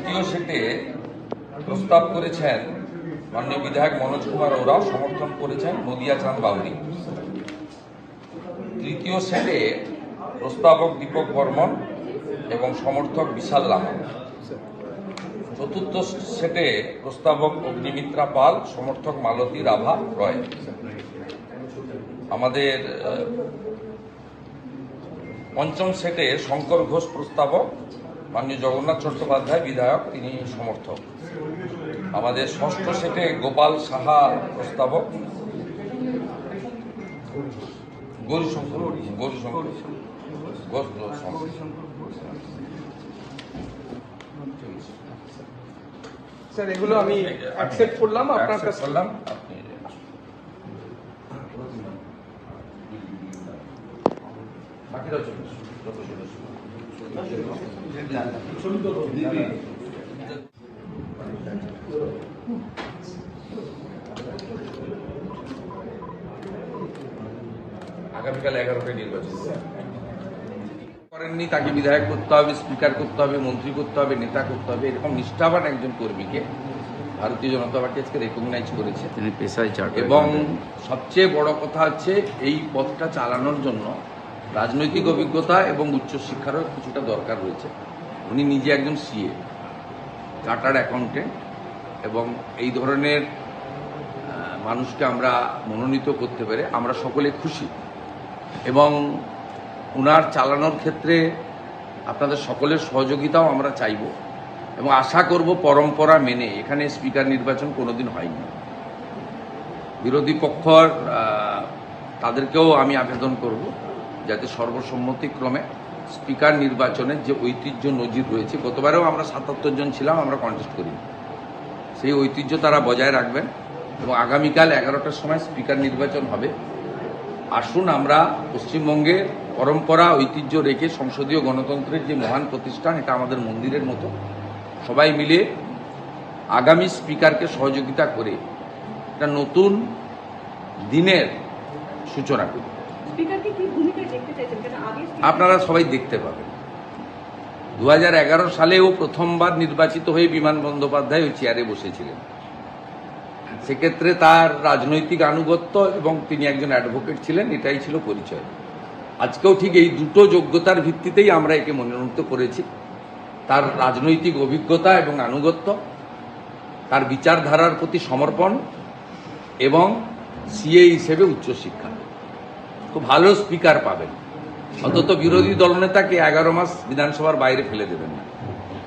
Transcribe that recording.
দ্বিতীয় সেটে প্রস্তাব করেছেন মাননীয় বিধায়ক মনোজ কুমার ওরাও, সমর্থন করেছেন নদিয়া চাঁদ বাউরি। তৃতীয় সেটে প্রস্তাবক দীপক বর্মন এবং সমর্থক বিশাল লামা। চতুর্থ সেটে প্রস্তাবক অগ্নিমিত্রা পাল, সমর্থক মালতী রাভা রয়। আমাদের পঞ্চম সেটে শঙ্কর ঘোষ প্রস্তাবক, মাননীয় জগন্নাথ চট্টোপাধ্যায় বিধায়ক, তিনি সমর্থক। আমাদের ষষ্ঠ সেটে গোপাল সাহা প্রস্তাবক, গৌরীশঙ্কর ঘোষ স্যার, এগুলো আমি অ্যাকসেপ্ট করলাম আপনার কাছে। আপনি বাকিরা চলুন। আগামীকাল 11টায় নির্বাচন করেননি, তাকে বিধায়ক করতে হবে, স্পিকার করতে হবে, মন্ত্রী করতে হবে, নেতা করতে হবে, এরকম নিষ্ঠাবান একজন কর্মীকে ভারতীয় জনতা পার্টি আজকে রেকগনাইজ করেছে। তিনি পেশায় এবং সবচেয়ে বড় কথা হচ্ছে এই পথটা চালানোর জন্য রাজনৈতিক অভিজ্ঞতা এবং উচ্চশিক্ষারও কিছুটা দরকার রয়েছে। উনি নিজে একজন সিএ, চার্টার্ড অ্যাকাউন্টেন্ট, এবং এই ধরনের মানুষকে আমরা মনোনীত করতে পেরে আমরা সকলে খুশি। এবং উনার চালানোর ক্ষেত্রে আপনাদের সকলের সহযোগিতাও আমরা চাইব এবং আশা করব পরম্পরা মেনে। এখানে স্পিকার নির্বাচন কোনোদিন হয়নি। বিরোধী পক্ষর তাদেরকেও আমি আবেদন করব যাতে সর্বসম্মতিক্রমে স্পিকার নির্বাচনের যে ঐতিহ্য নজির রয়েছে, গতবারেও আমরা 77 জন ছিলাম, আমরা কন্টেস্ট করিনি, সেই ঐতিহ্য তারা বজায় রাখবেন এবং আগামীকাল 11টার সময় স্পিকার নির্বাচন হবে। আসুন আমরা পশ্চিমবঙ্গের পরম্পরা ঐতিহ্য রেখে সংসদীয় গণতন্ত্রের যে মহান প্রতিষ্ঠান, এটা আমাদের মন্দিরের মতো, সবাই মিলে আগামী স্পিকারকে সহযোগিতা করে একটা নতুন দিনের সূচনা করি। আপনারা সবাই দেখতে পাবেন 2011 সালেও প্রথমবার নির্বাচিত হয়ে বিমান বন্দ্যোপাধ্যায় ওই চেয়ারে বসেছিলেন। সেক্ষেত্রে তার রাজনৈতিক আনুগত্য এবং তিনি একজন অ্যাডভোকেট ছিলেন, এটাই ছিল পরিচয়। আজকেও ঠিক এই দুটো যোগ্যতার ভিত্তিতেই আমরা একে মনোনীত করেছি। তার রাজনৈতিক অভিজ্ঞতা এবং আনুগত্য, তার বিচারধারার প্রতি সমর্পণ এবং সিএ হিসেবে উচ্চশিক্ষা। খুব ভালো স্পিকার পাবেন। অন্তত বিরোধী দলনেতাকে 11 মাস বিধানসভার বাইরে ফেলে দেবেন না।